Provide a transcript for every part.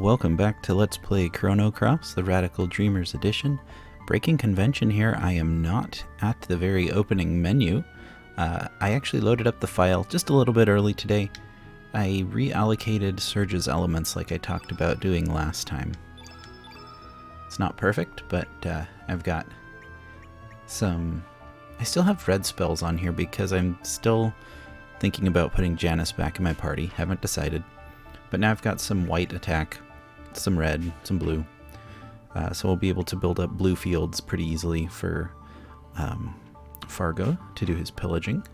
Welcome back to Let's Play Chrono Cross, the Radical Dreamers edition. Breaking convention here, I am not at the very opening menu. I actually loaded up the file just a little bit early today. I reallocated Surge's elements like I talked about doing last time. It's not perfect, but I've got some... I still have red spells on here because I'm still thinking about putting Janice back in my party. Haven't decided. But now I've got some white attack, some red, some blue. So we'll be able to build up blue fields pretty easily for Fargo to do his pillaging.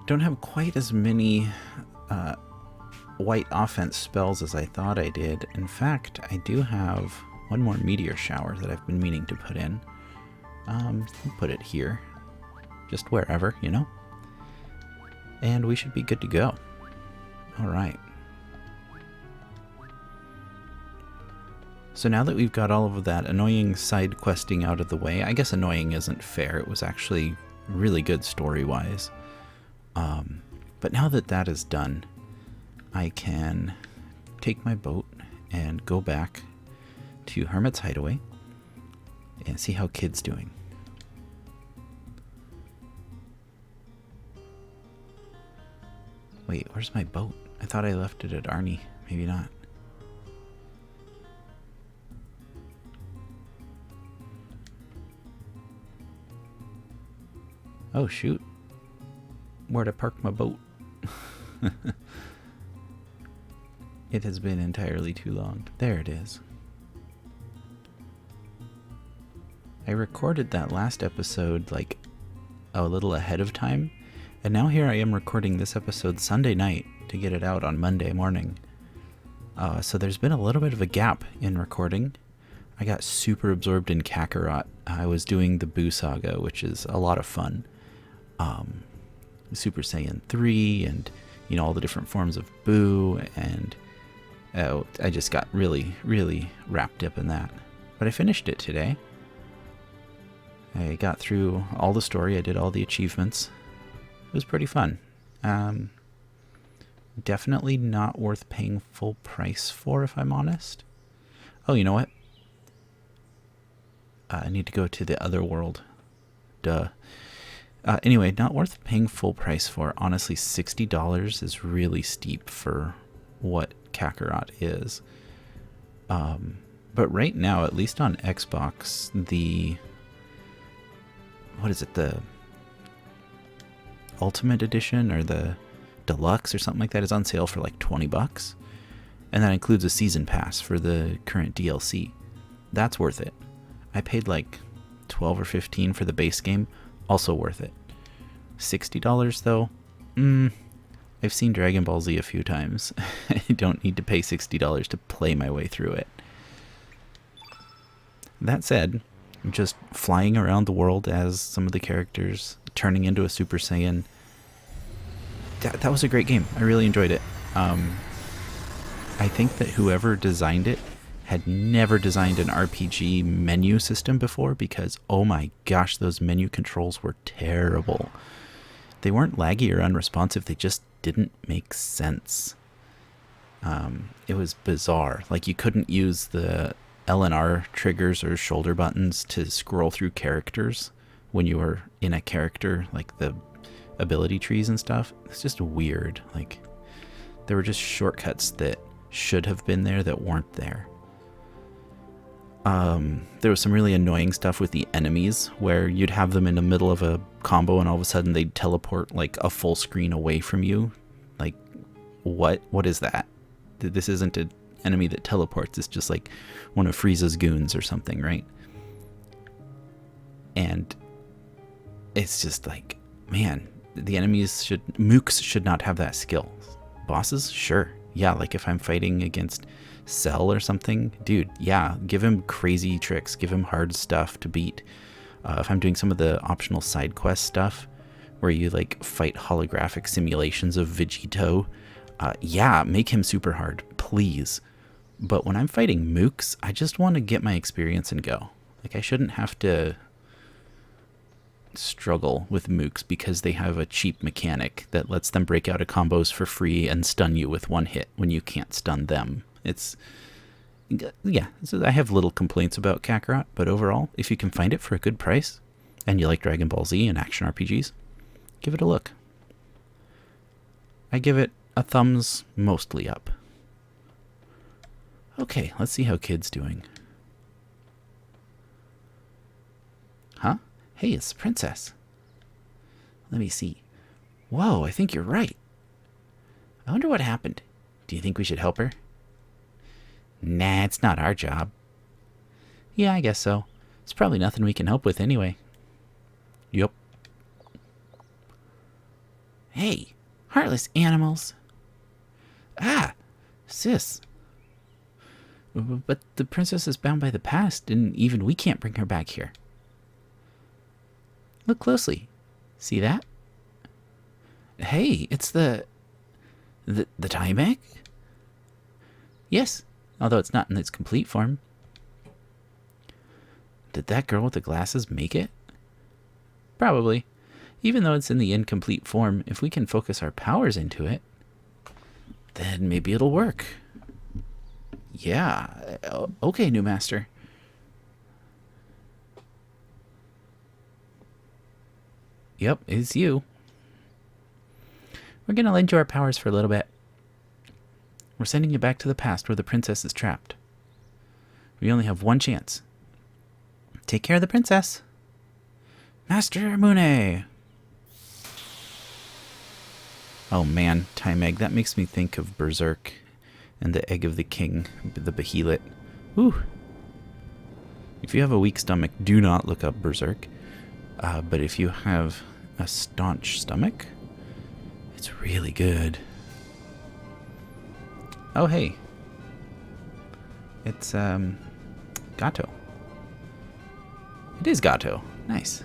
Don't have quite as many white offense spells as I thought I did. In fact, I do have one more meteor shower that I've been meaning to put in. I'll put it here. Just wherever, you know? And we should be good to go. Alright. So now that we've got all of that annoying side questing out of the way, I guess annoying isn't fair, it was actually really good story-wise. But now that that is done, I can take my boat and go back to Hermit's Hideaway and see how Kid's doing. Wait, where's my boat? I thought I left it at Arnie. Maybe not. Oh shoot. Where'd I park my boat? It has been entirely too long. There it is. I recorded that last episode like a little ahead of time, and now here I am recording this episode Sunday night to get it out on Monday morning. So there's been a little bit of a gap in recording. I got super absorbed in Kakarot. I was doing the Buu Saga, which is a lot of fun. Super Saiyan 3 and, you know, all the different forms of Buu, and I just got really, really wrapped up in that. But I finished it today. I got through all the story, I did all the achievements. It was pretty fun. Definitely not worth paying full price for, if I'm honest. Oh, you know what? I need to go to the other world. Duh. Anyway, not worth paying full price for. Honestly, $60 is really steep for what Kakarot is. But right now, at least on Xbox, what is it, the Ultimate Edition or the Deluxe or something like that is on sale for like $20. And that includes a season pass for the current DLC. That's worth it. I paid like $12 or $15 for the base game. Also worth it. $60 though? I've seen Dragon Ball Z a few times. I don't need to pay $60 to play my way through it. That said, just flying around the world as some of the characters, turning into a Super Saiyan. That was a great game. I really enjoyed it. I think that whoever designed it had never designed an RPG menu system before, because oh my gosh, those menu controls were terrible. They weren't laggy or unresponsive, they just didn't make sense. It was bizarre. Like, you couldn't use the LNR triggers or shoulder buttons to scroll through characters when you were in a character, like the ability trees and stuff. It's just weird. Like, there were just shortcuts that should have been there that weren't there. There was some really annoying stuff with the enemies where you'd have them in the middle of a combo and all of a sudden they'd teleport like a full screen away from you. Like, what is that? This isn't an enemy that teleports. It's just like one of Frieza's goons or something, right? And it's just like, man, mooks should not have that skill. Bosses? Sure. Yeah, like if I'm fighting against Cell or something, dude, yeah, give him crazy tricks, give him hard stuff to beat. If I'm doing some of the optional side quest stuff where you like fight holographic simulations of Vegito, yeah, make him super hard, please. But when I'm fighting mooks, I just want to get my experience and go. Like, I shouldn't have to struggle with mooks because they have a cheap mechanic that lets them break out of combos for free and stun you with one hit when you can't stun them. It's yeah. So I have little complaints about Kakarot, but overall, if you can find it for a good price, and you like Dragon Ball Z and action RPGs, give it a look. I give it a thumbs mostly up. Okay, let's see how Kid's doing. Huh? Hey, it's the princess. Let me see. Whoa, I think you're right. I wonder what happened. Do you think we should help her? Nah, it's not our job. Yeah, I guess so. It's probably nothing we can help with anyway. Yup. Hey, heartless animals. Ah, sis. But the princess is bound by the past, and even we can't bring her back here. Look closely. See that? Hey, it's the time egg? Yes, although it's not in its complete form. Did that girl with the glasses make it? Probably. Even though it's in the incomplete form, if we can focus our powers into it, then maybe it'll work. Yeah. Okay, new master. Yep, it's you. We're gonna lend you our powers for a little bit. We're sending you back to the past where the princess is trapped. We only have one chance. Take care of the princess. Master Mune! Oh man, Time Egg. That makes me think of Berserk and the Egg of the King, the Behelit. Whew. If you have a weak stomach, do not look up Berserk. But if you have a staunch stomach, it's really good. Oh, hey. It's, Gato. It is Gato. Nice.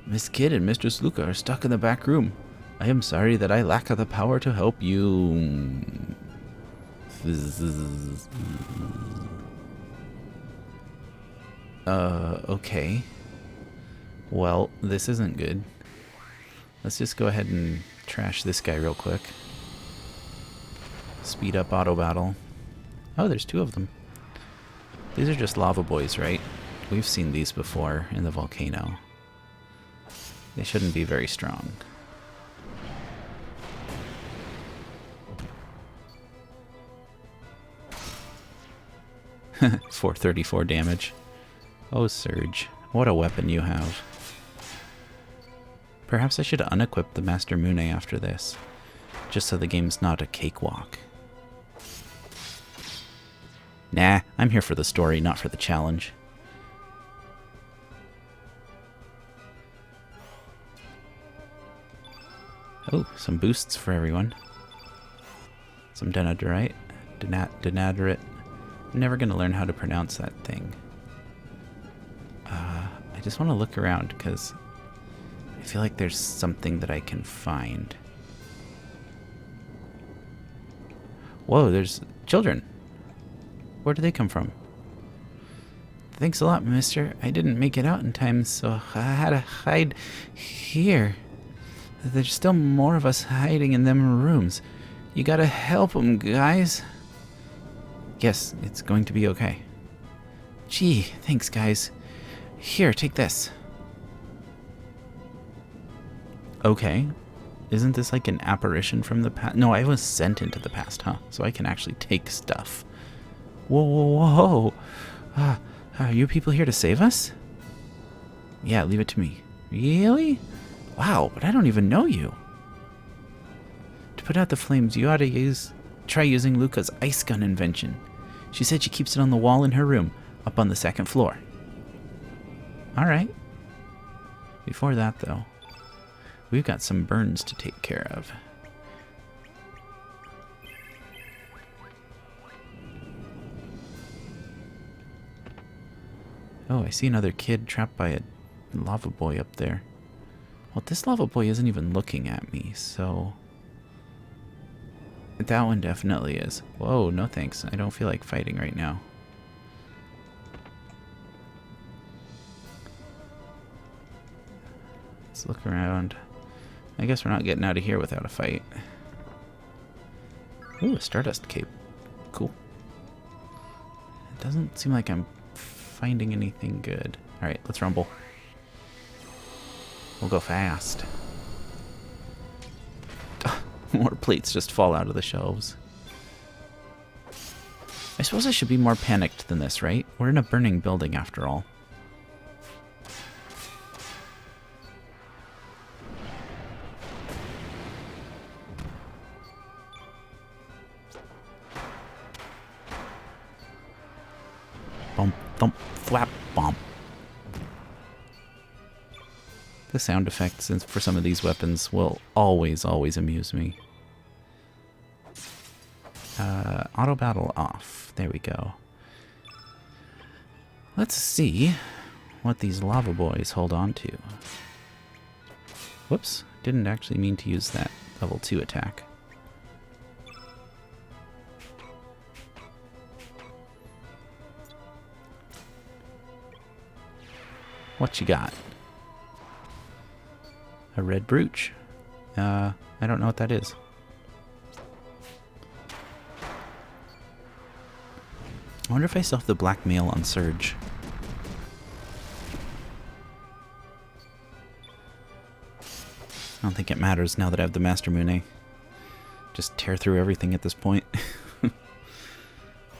Miss Kid and Mistress Luca are stuck in the back room. I am sorry that I lack the power to help you. Okay. Well, this isn't good. Let's just go ahead and trash this guy real quick. Speed up auto battle. Oh, there's two of them. These are just lava boys, right? We've seen these before in the volcano. They shouldn't be very strong. $434 damage. Oh, Surge. What a weapon you have. Perhaps I should unequip the Master Mune after this, just so the game's not a cakewalk. Nah, I'm here for the story, not for the challenge. Oh, some boosts for everyone. Some Denadorite. Denaderite. I'm never going to learn how to pronounce that thing. I just want to look around because I feel like there's something that I can find. Whoa, there's children. Where do they come from? Thanks a lot, mister. I didn't make it out in time, so I had to hide here. There's still more of us hiding in them rooms. You gotta help them, guys. Yes, it's going to be okay. Gee, thanks, guys. Here, take this. Okay. Isn't this like an apparition from the past? No, I was sent into the past, huh? So I can actually take stuff. Whoa, whoa, whoa. Are you people here to save us? Yeah, leave it to me. Really? Wow, but I don't even know you. To put out the flames, you ought to try using Luca's ice gun invention. She said she keeps it on the wall in her room, up on the second floor. Alright. Before that, though, we've got some burns to take care of. Oh, I see another kid trapped by a lava boy up there. Well, this lava boy isn't even looking at me, so... That one definitely is. Whoa, no thanks. I don't feel like fighting right now. Let's look around. I guess we're not getting out of here without a fight. Ooh, a Stardust Cape. Cool. It doesn't seem like I'm finding anything good. Alright, let's rumble. We'll go fast. More plates just fall out of the shelves. I suppose I should be more panicked than this, right? We're in a burning building after all. Bump, thump, flap, bump. The sound effects for some of these weapons will always amuse me. Auto battle off. There we go. Let's see what these lava boys hold on to. Whoops. Didn't actually mean to use that level 2 attack. What you got? A red brooch. I don't know what that is. I wonder if I still have the black mail on Surge. I don't think it matters now that I have the Master Mune. Just tear through everything at this point.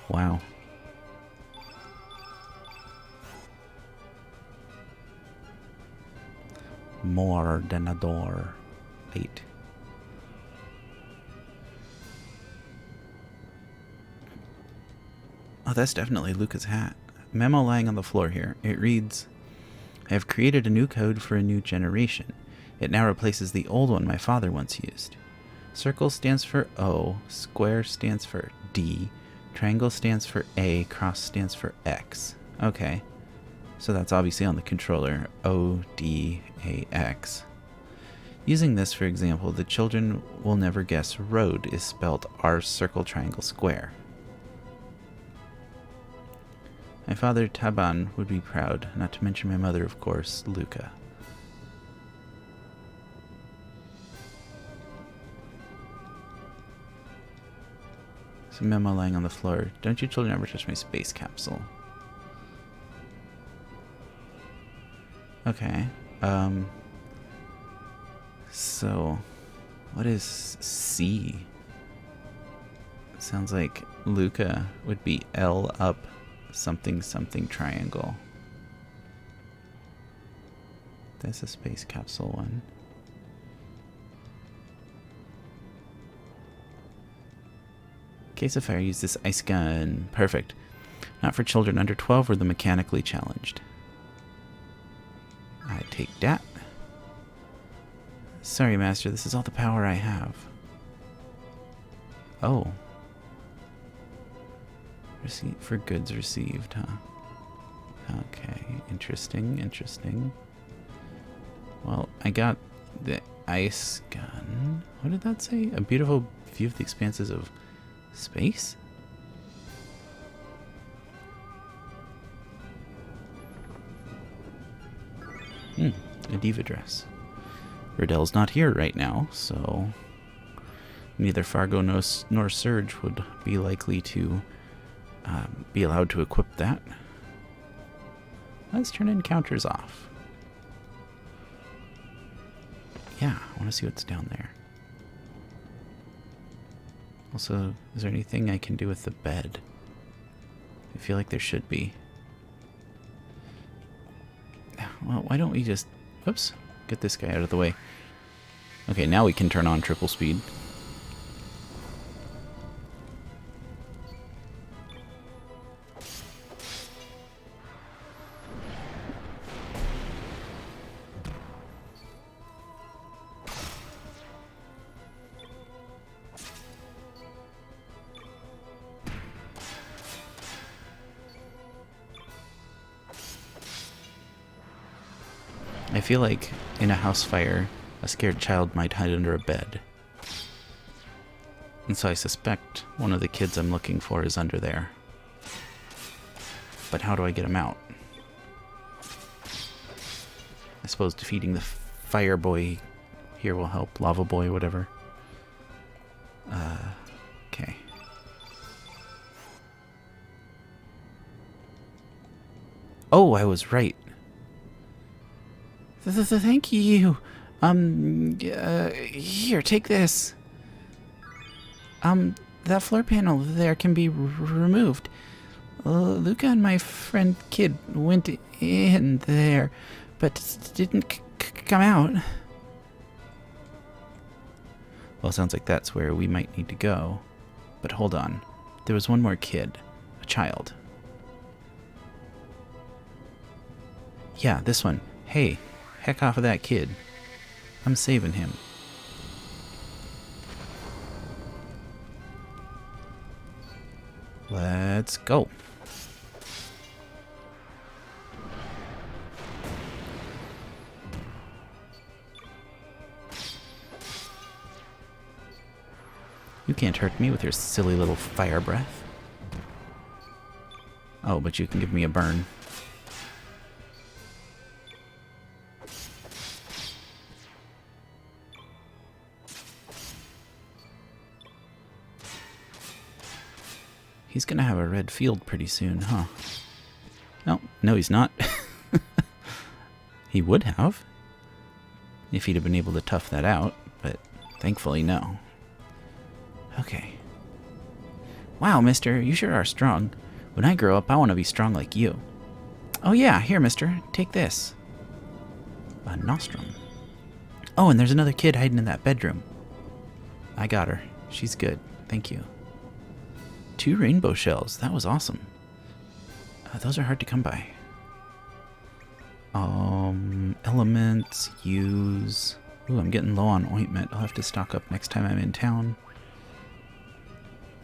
Wow. More than a door. 8. Oh, that's definitely Luca's hat. Memo lying on the floor here. It reads, I have created a new code for a new generation. It now replaces the old one my father once used. Circle stands for O, square stands for D, triangle stands for A, cross stands for X. Okay. So that's obviously on the controller, O, D, A, X. Using this, for example, the children will never guess road is spelled R, circle, triangle, square. My father, Taban, would be proud, not to mention my mother, of course, Luca. Some memo lying on the floor. Don't you children ever touch my space capsule. Okay. So, what is C? It sounds like Luca would be L up something something triangle. That's a space capsule one. Case of fire, use this ice gun. Perfect. Not for children under 12 or the mechanically challenged. I take that. Sorry, Master, this is all the power I have. Oh. Receipt for goods received, huh? Okay, interesting, interesting. Well, I got the ice gun. What did that say? A beautiful view of the expanses of space? A diva dress. Riddell's not here right now, so neither Fargo nor Surge would be likely to be allowed to equip that. Let's turn encounters off. Yeah, I want to see what's down there. Also, is there anything I can do with the bed? I feel like there should be. Well, why don't we just... Oops. Get this guy out of the way. Okay, now we can turn on triple speed. I feel like in a house fire, a scared child might hide under a bed. And so I suspect one of the kids I'm looking for is under there. But how do I get him out? I suppose defeating the fire boy here will help. Lava boy, whatever. Okay. Oh, I was right. Thank you. Here, take this. That floor panel there can be removed. Luca and my friend Kid went in there, but didn't come out. Well, sounds like that's where we might need to go. But hold on. There was one more kid. A child. Yeah, this one. Hey, heck off of that kid. I'm saving him. Let's go. You can't hurt me with your silly little fire breath. Oh, but you can give me a burn. He's gonna have a red field pretty soon, huh? No, he's not. He would have. If he'd have been able to tough that out, but thankfully no. Okay. Wow, mister, you sure are strong. When I grow up, I want to be strong like you. Oh yeah, here, mister, take this. A nostrum. Oh, and there's another kid hiding in that bedroom. I got her. She's good. Thank you. 2 rainbow shells. That was awesome. Those are hard to come by. Elements, use... Ooh, I'm getting low on ointment. I'll have to stock up next time I'm in town.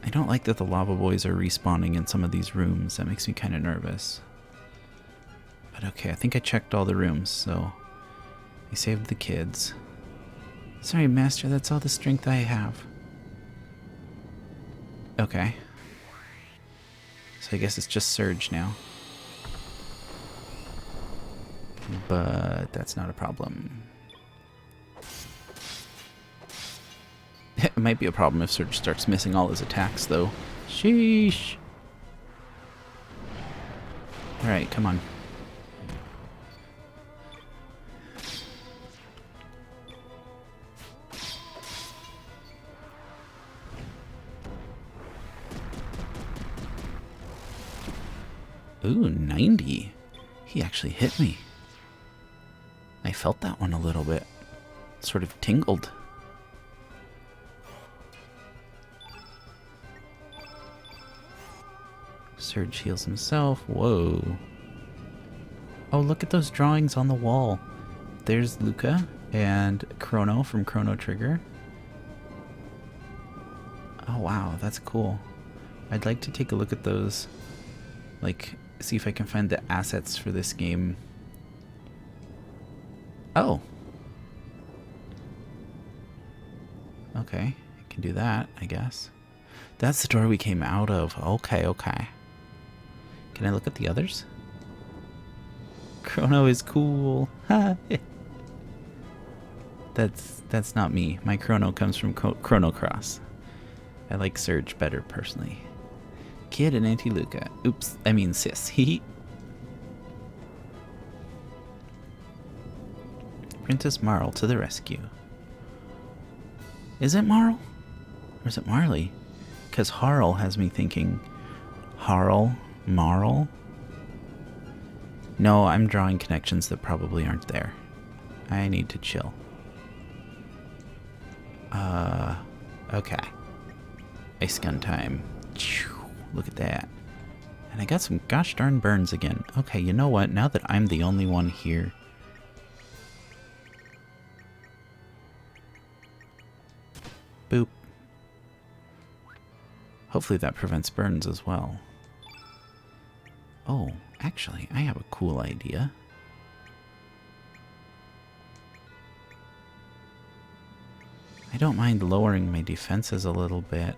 I don't like that the lava boys are respawning in some of these rooms. That makes me kind of nervous. But okay, I think I checked all the rooms, so... I saved the kids. Sorry, Master, that's all the strength I have. Okay. So I guess it's just Surge now. But that's not a problem. It might be a problem if Surge starts missing all his attacks, though. Sheesh. Alright, come on. Ooh, 90. He actually hit me. I felt that one a little bit. Sort of tingled. Surge heals himself. Whoa. Oh, look at those drawings on the wall. There's Luca and Chrono from Chrono Trigger. Oh, wow. That's cool. I'd like to take a look at those. Like, see if I can find the assets for this game. Oh. Okay. I can do that, I guess. That's the door we came out of. Okay, okay. Can I look at the others? Chrono is cool. That's not me. My Chrono comes from Chrono Cross. I like Surge better, personally. Kid and Auntie Luca. Oops, I mean sis. Hee. Princess Marle to the rescue. Is it Marle? Or is it Marley? Because Harl has me thinking... Harl? Marle? No, I'm drawing connections that probably aren't there. I need to chill. Okay. Ice gun time. Look at that. And I got some gosh darn burns again. Okay, you know what? Now that I'm the only one here... Boop. Hopefully that prevents burns as well. Oh, actually, I have a cool idea. I don't mind lowering my defenses a little bit.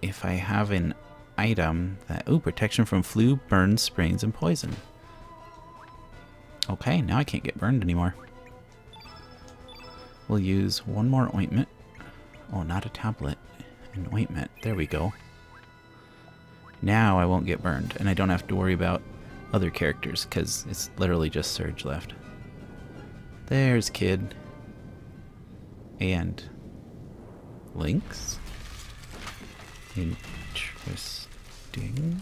If I have an item that... Ooh, protection from flu, burns, sprains, and poison. Okay, now I can't get burned anymore. We'll use one more ointment. Oh, not a tablet. An ointment. There we go. Now I won't get burned, and I don't have to worry about other characters, because it's literally just Surge left. There's Kid. And Lynx? Interesting.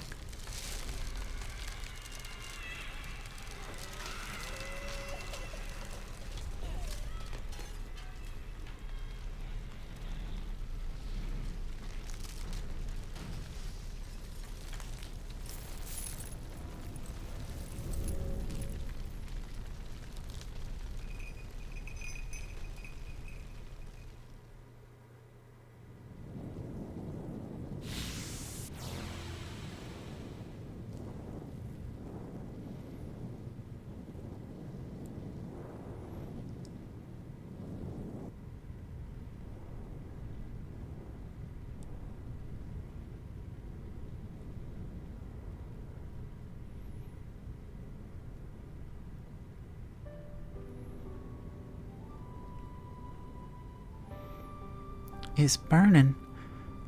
It's burning.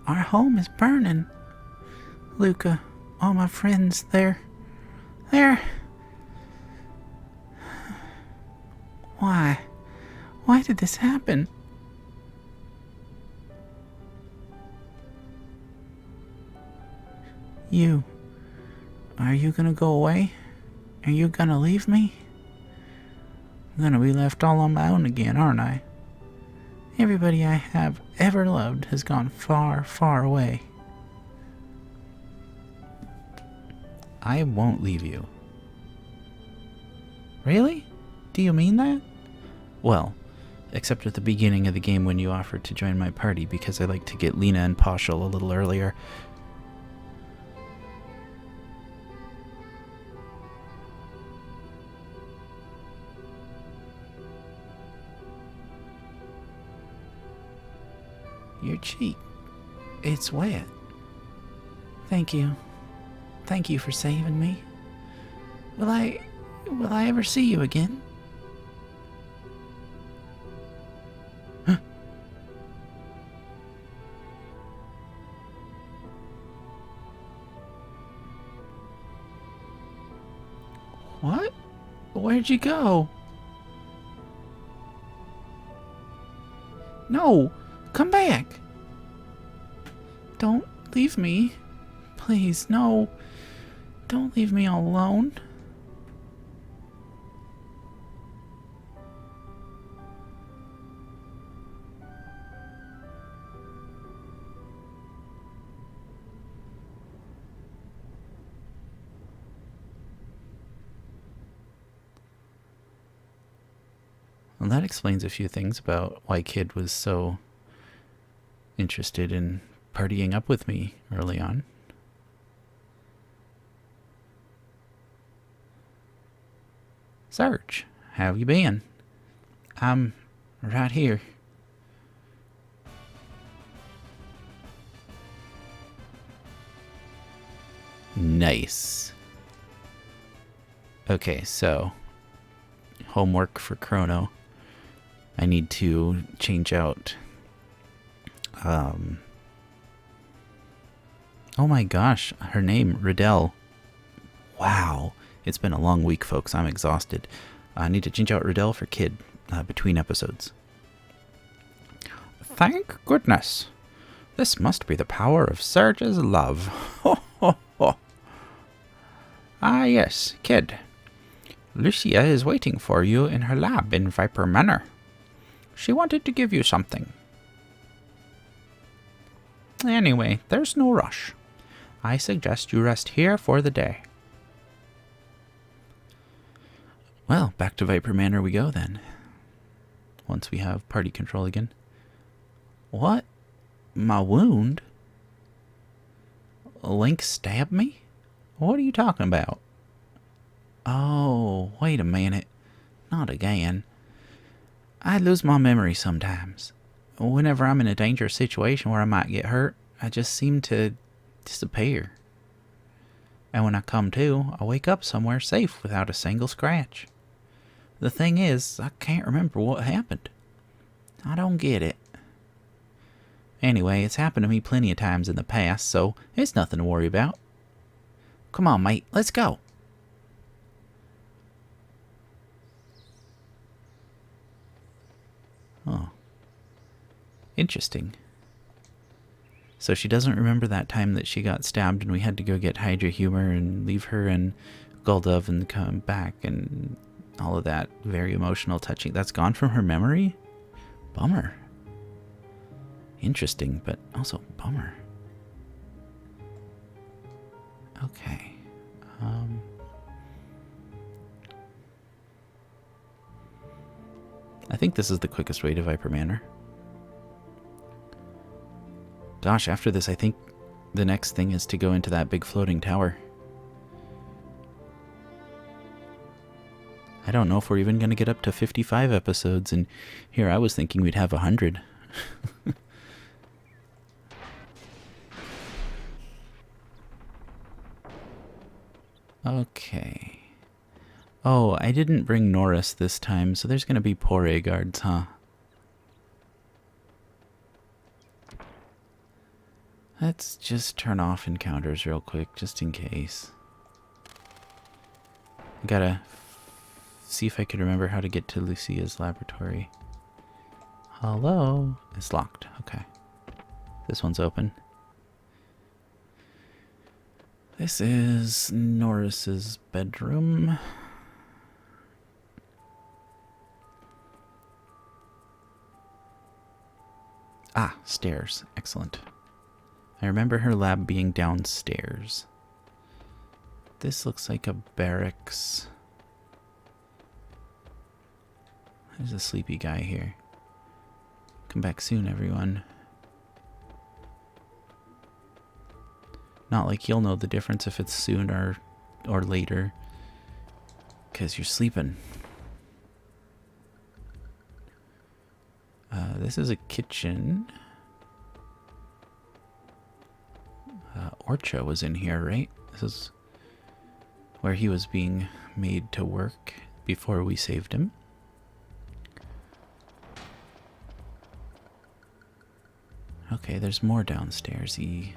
Our home is burning. Luca, all my friends, they're... Why? Why did this happen? You. Are you gonna go away? Are you gonna leave me? I'm gonna be left all on my own again, aren't I? Everybody I have ever loved has gone far, far away. I won't leave you. Really? Do you mean that? Well, except at the beginning of the game when you offered to join my party because I like to get Lena and Poshel a little earlier. Your cheek. It's wet. Thank you. Thank you for saving me. Will I ever see you again? Huh? What? Where'd you go? No! Come back! Don't leave me. Please, no. Don't leave me all alone. Well, that explains a few things about why Kid was so interested in partying up with me early on. Sarge, how have you been? I'm right here. Nice. Okay, so homework for Chrono. I need to change out oh my gosh, her name, Riddell. Wow. It's been a long week, folks. I'm exhausted. I need to change out Riddell for Kid between episodes. Thank goodness. This must be the power of Surge's love. Ho, ho, ho. Ah, yes, Kid. Lucia is waiting for you in her lab in Viper Manor. She wanted to give you something. Anyway, there's no rush. I suggest you rest here for the day. Well, back to Viper Manor we go then. Once we have party control again. What? My wound? Link stabbed me? What are you talking about? Oh, wait a minute. Not again. I lose my memory sometimes. Whenever I'm in a dangerous situation where I might get hurt, I just seem to disappear. And when I come to, I wake up somewhere safe without a single scratch. The thing is, I can't remember what happened. I don't get it. Anyway, it's happened to me plenty of times in the past, so it's nothing to worry about. Come on, mate. Let's go. Oh. Interesting. So she doesn't remember that time that she got stabbed and we had to go get Hydra Humor and leave her and Guldov and come back and all of that. Very emotional, touching. That's gone from her memory? Bummer. Interesting, but also bummer. Okay. I think this is the quickest way to Viper Manor. Gosh, after this, I think the next thing is to go into that big floating tower. I don't know if we're even going to get up to 55 episodes, and here I was thinking we'd have 100. Okay. Oh, I didn't bring Norris this time, so there's going to be Poire guards, huh? Let's just turn off encounters real quick, just in case. I gotta see if I can remember how to get to Lucia's laboratory. Hello? It's locked. Okay. This one's open. This is Norris's bedroom. Ah, stairs. Excellent. I remember her lab being downstairs. This looks like a barracks. There's a sleepy guy here. Come back soon, everyone. Not like you'll know the difference if it's soon or later. 'Cause you're sleeping. This is a kitchen. Orcho was in here, right? This is where he was being made to work before we saved him. Okay, there's more downstairs-y.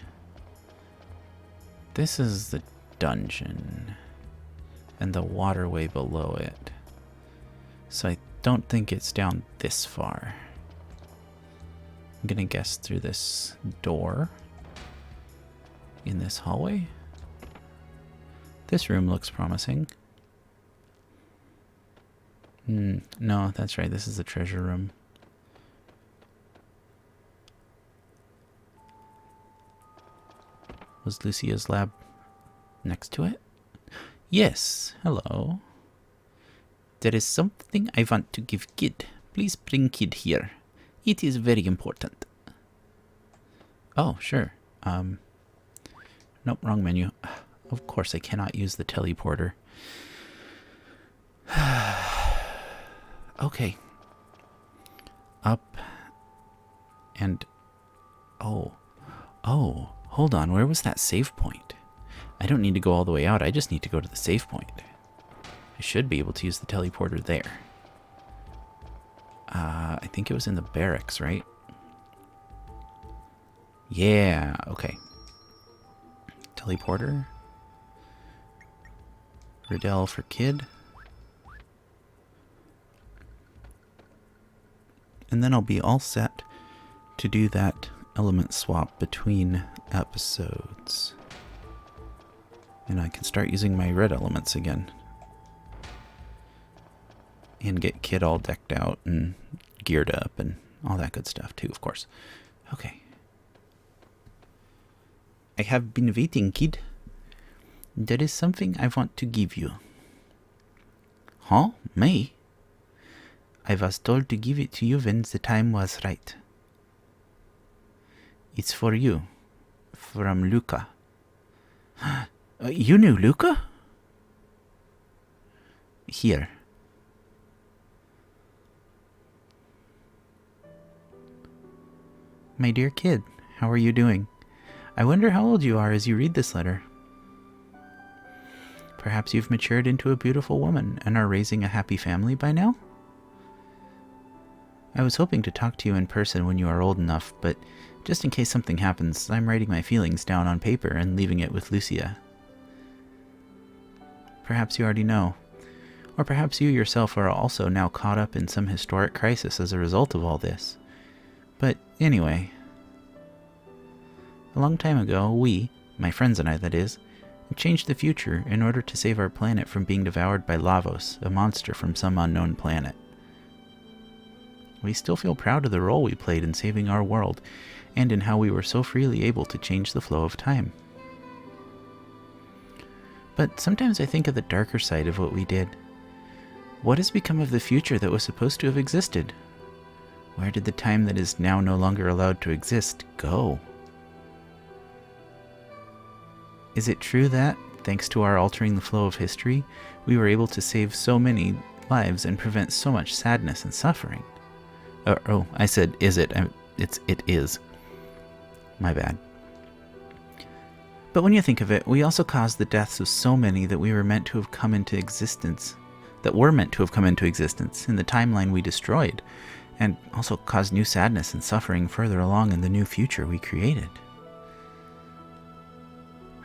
This is the dungeon and the waterway below it. So I don't think it's down this far. I'm gonna guess through this door in this hallway. This room looks promising. No, that's right. This is the treasure room. Was Lucia's lab next to it? Yes, hello. There is something I want to give Kid. Please bring Kid here. It is very important. Oh, sure. Nope, wrong menu. Of course I cannot use the teleporter. Okay. Up. And... Oh, hold on. Where was that save point? I don't need to go all the way out. I just need to go to the save point. I should be able to use the teleporter there. I think it was in the barracks, right? Yeah, okay. Teleporter. Riddell for Kid. And then I'll be all set to do that element swap between episodes. And I can start using my red elements again. And get Kid all decked out and geared up and all that good stuff too, of course. Okay. I have been waiting, Kid. There is something I want to give you. Huh? Me? I was told to give it to you when the time was right. It's for you. From Luca. You knew Luca? Here. My dear Kid, how are you doing? I wonder how old you are as you read this letter. Perhaps you've matured into a beautiful woman and are raising a happy family by now? I was hoping to talk to you in person when you are old enough, but just in case something happens, I'm writing my feelings down on paper and leaving it with Lucia. perhaps you already know. Or perhaps you yourself are also now caught up in some historic crisis as a result of all this. But anyway, a long time ago, we, my friends and I that is, changed the future in order to save our planet from being devoured by Lavos, a monster from some unknown planet. We still feel proud of the role we played in saving our world, and in how we were so freely able to change the flow of time. But sometimes I think of the darker side of what we did. What has become of the future that was supposed to have existed? Where did the time that is now no longer allowed to exist go? Is it true that, thanks to our altering the flow of history, we were able to save so many lives and prevent so much sadness and suffering? I said, is it? It is. My bad. But when you think of it, we also caused the deaths of so many that were meant to have come into existence in the timeline we destroyed, and also caused new sadness and suffering further along in the new future we created.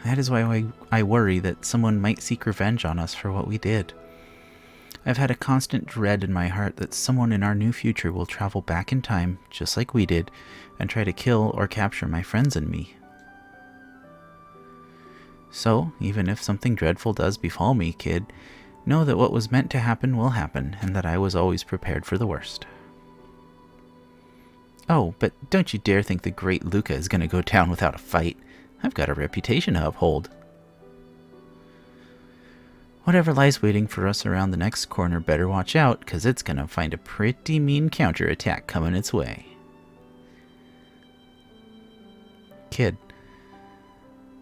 That is why I worry that someone might seek revenge on us for what we did. I've had a constant dread in my heart that someone in our new future will travel back in time, just like we did, and try to kill or capture my friends and me. So, even if something dreadful does befall me, kid, know that what was meant to happen will happen, and that I was always prepared for the worst. Oh, but don't you dare think the great Luca is going to go down without a fight. I've got a reputation to uphold. Whatever lies waiting for us around the next corner better watch out, 'cause it's going to find a pretty mean counterattack coming its way. Kid,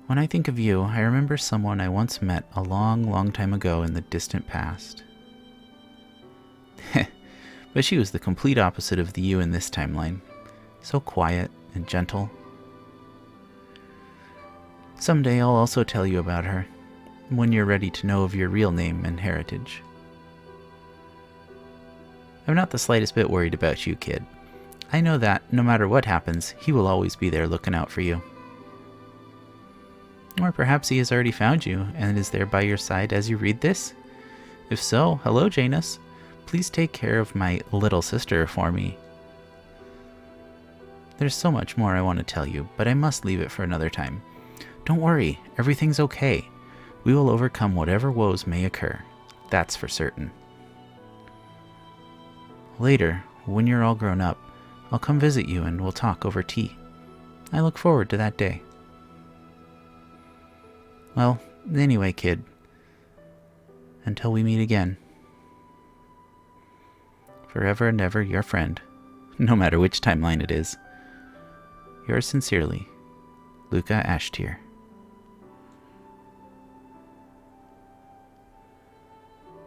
when I think of you, I remember someone I once met a long, long time ago in the distant past. But she was the complete opposite of the you in this timeline. So quiet and gentle. Someday I'll also tell you about her, when you're ready to know of your real name and heritage. I'm not the slightest bit worried about you, kid. I know that, no matter what happens, he will always be there looking out for you. Or perhaps he has already found you, and is there by your side as you read this? If so, hello, Janus. Please take care of my little sister for me. There's so much more I want to tell you, but I must leave it for another time. Don't worry, everything's okay. We will overcome whatever woes may occur. That's for certain. Later, when you're all grown up, I'll come visit you and we'll talk over tea. I look forward to that day. Well, anyway, kid. Until we meet again. Forever and ever, your friend. No matter which timeline it is. Yours sincerely, Luca Ashtier.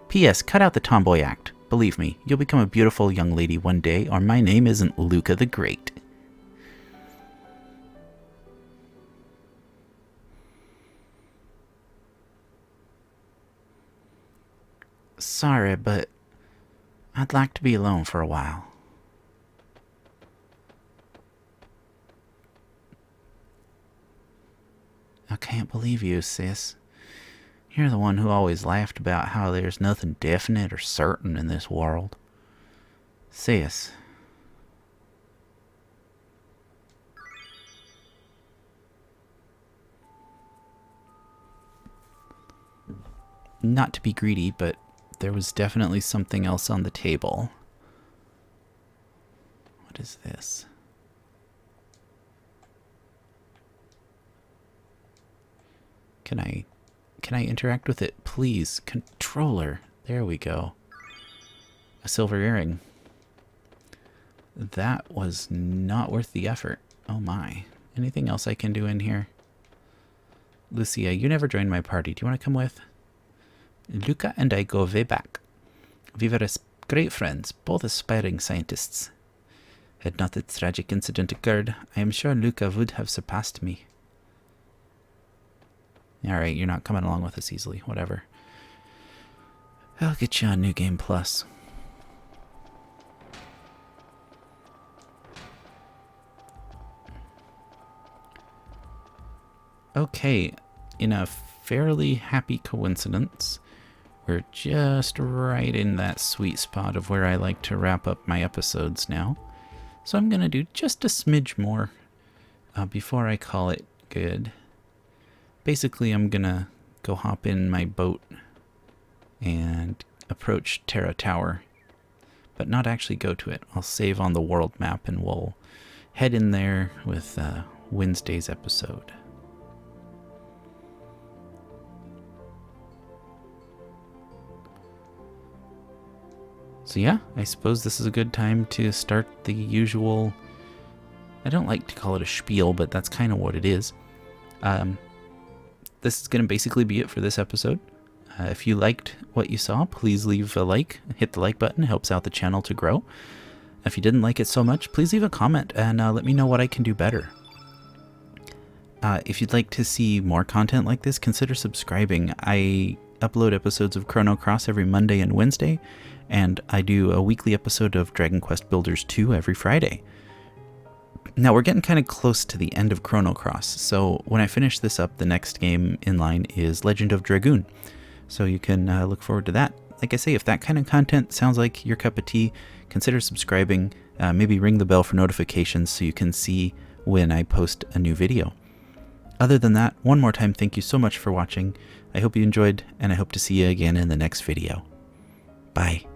P.S. Cut out the tomboy act. Believe me, you'll become a beautiful young lady one day, or my name isn't Luca the Great. Sorry, but I'd like to be alone for a while. I can't believe you, sis. You're the one who always laughed about how there's nothing definite or certain in this world. Sis. Not to be greedy, but there was definitely something else on the table. What is this? Can I interact with it, please? Controller. There we go. A silver earring. That was not worth the effort. Oh my. Anything else I can do in here? Lucia, you never joined my party. Do you want to come with? Luca and I go way back. We were great friends, both aspiring scientists. Had not the tragic incident occurred, I am sure Luca would have surpassed me. Alright, you're not coming along with us easily. Whatever. I'll get you on New Game Plus. Okay, in a fairly happy coincidence, We're just right in that sweet spot of where I like to wrap up my episodes now. So I'm going to do just a smidge more before I call it good. Basically, I'm going to go hop in my boat and approach Terra Tower, but not actually go to it. I'll save on the world map and we'll head in there with Wednesday's episode. So yeah, I suppose this is a good time to start the usual, I don't like to call it a spiel, but that's kind of what it is. This is going to basically be it for this episode. If you liked what you saw, please leave a like. Hit the like button. It helps out the channel to grow. If you didn't like it so much, please leave a comment and let me know what I can do better. If you'd like to see more content like this, consider subscribing. I upload episodes of Chrono Cross every Monday and Wednesday, and I do a weekly episode of Dragon Quest Builders 2 every Friday. Now, we're getting kind of close to the end of Chrono Cross, so when I finish this up, the next game in line is Legend of Dragoon. So you can look forward to that. Like I say, if that kind of content sounds like your cup of tea, consider subscribing. Maybe ring the bell for notifications so you can see when I post a new video. Other than that, one more time, thank you so much for watching. I hope you enjoyed, and I hope to see you again in the next video. Bye.